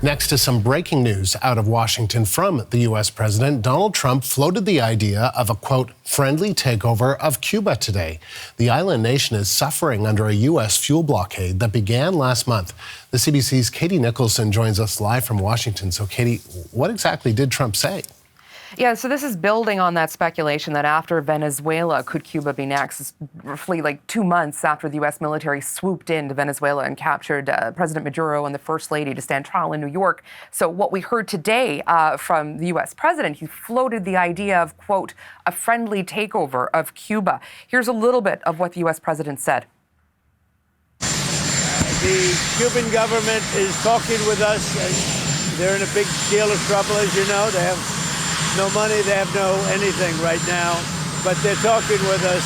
Next to some breaking news out of Washington from the U.S. President, Donald Trump floated the idea of a, quote, friendly takeover of Cuba today. The island nation is suffering under a U.S. fuel blockade that began last month. The CBC's Katie Nicholson joins us live from Washington. So, Katie, what exactly did Trump say? Yeah, so this is building on that speculation that after Venezuela, could Cuba be next? It's roughly like 2 months after the U.S. military swooped into Venezuela and captured President Maduro and the First Lady to stand trial in New York. So what we heard today from the U.S. president, he floated the idea of, quote, a friendly takeover of Cuba. Here's a little bit of what the U.S. president said. The Cuban government is talking with us, and they're in a big deal of trouble, as you know. They have no money, they have no anything right now, but they're talking with us,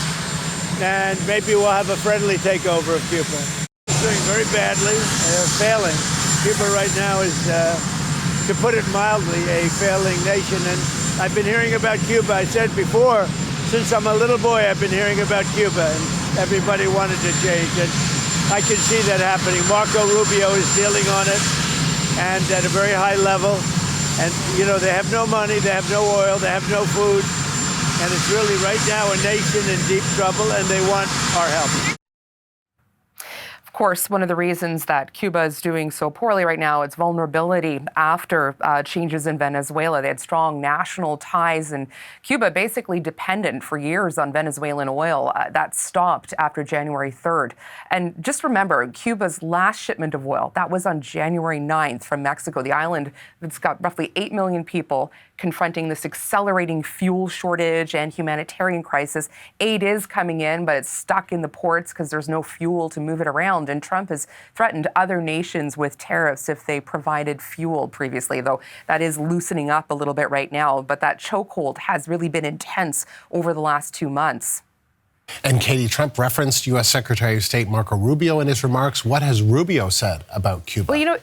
and maybe we'll have a friendly takeover of Cuba. They're doing very badly, they're failing. Cuba right now is, to put it mildly, a failing nation, and I've been hearing about Cuba. I said before, since I'm a little boy, I've been hearing about Cuba, and everybody wanted to change, and I can see that happening. Marco Rubio is dealing on it, and at a very high level. And, you know, they have no money, they have no oil, they have no food. And it's really right now a nation in deep trouble, and they want our help. Of course, one of the reasons that Cuba is doing so poorly right now, its vulnerability after changes in Venezuela. They had strong national ties, and Cuba basically dependent for years on Venezuelan oil. That stopped after January 3rd. And just remember, Cuba's last shipment of oil, that was on January 9th from Mexico, the island that's got roughly 8 million people confronting this accelerating fuel shortage and humanitarian crisis. Aid is coming in, but it's stuck in the ports because there's no fuel to move it around. And Trump has threatened other nations with tariffs if they provided fuel previously, though that is loosening up a little bit right now. But that chokehold has really been intense over the last 2 months. And Katie, Trump referenced U.S. Secretary of State Marco Rubio in his remarks. What has Rubio said about Cuba? Well, you know,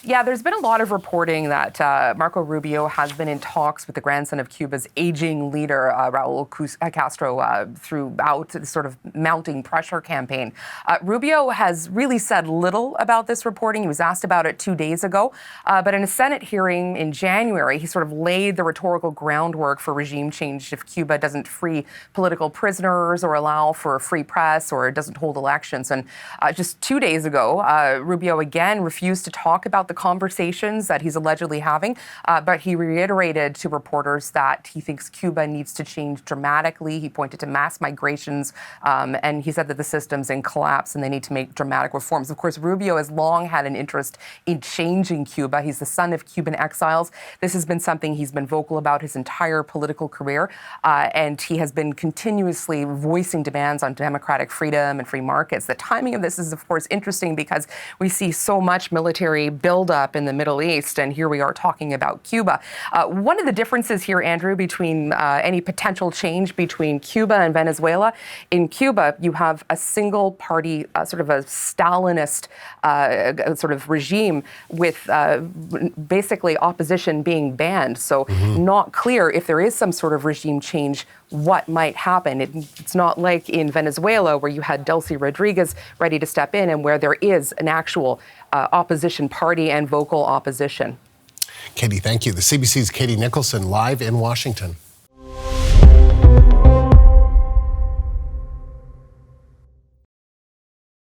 yeah, there's been a lot of reporting that Marco Rubio has been in talks with the grandson of Cuba's aging leader, Raul Castro, throughout the sort of mounting pressure campaign. Rubio has really said little about this reporting. He was asked about it 2 days ago. But in a Senate hearing in January, he sort of laid the rhetorical groundwork for regime change if Cuba doesn't free political prisoners or allow for a free press or doesn't hold elections. And just 2 days ago, Rubio again refused to talk about the conversations that he's allegedly having, but he reiterated to reporters that he thinks Cuba needs to change dramatically. He pointed to mass migrations, and he said that the system's in collapse and they need to make dramatic reforms. Of course, Rubio has long had an interest in changing Cuba. He's the son of Cuban exiles. This has been something he's been vocal about his entire political career, and he has been continuously voicing demands on democratic freedom and free markets. The timing of this is, of course, interesting because we see so much military buildup in the Middle East, and here we are talking about Cuba. One of the differences here, Andrew, between any potential change between Cuba and Venezuela, in Cuba, you have a single party, sort of a Stalinist sort of regime with basically opposition being banned. So not clear if there is some sort of regime change what might happen. It's not like in Venezuela where you had Delcy Rodriguez ready to step in and where there is an actual opposition party and vocal opposition. Katie, thank you. The CBC's Katie Nicholson live in Washington.